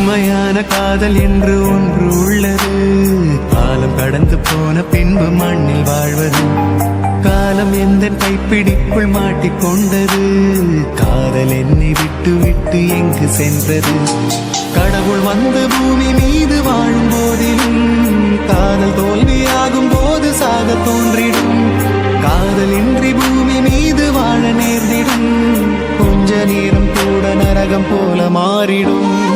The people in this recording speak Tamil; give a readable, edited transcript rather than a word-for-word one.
உண்மையான காதல் என்று ஒன்று உள்ளது. காலம் கடந்து போன பின்பு மண்ணில் வாழ்வது. காலம் எந்த கைப்பிடிக்குள் மாட்டிக்கொண்டது. காதல் என்னை விட்டு விட்டு எங்கு சென்றது. கடவுள் வந்து பூமி மீது வாழும் போதிலும் காதல் தோல்வியாகும் போது சாக தோன்றிடும். காதல் இன்றி பூமி மீது வாழ நேர்ந்திடும். கொஞ்ச நேரம் கூட நரகம் போல மாறிடும்.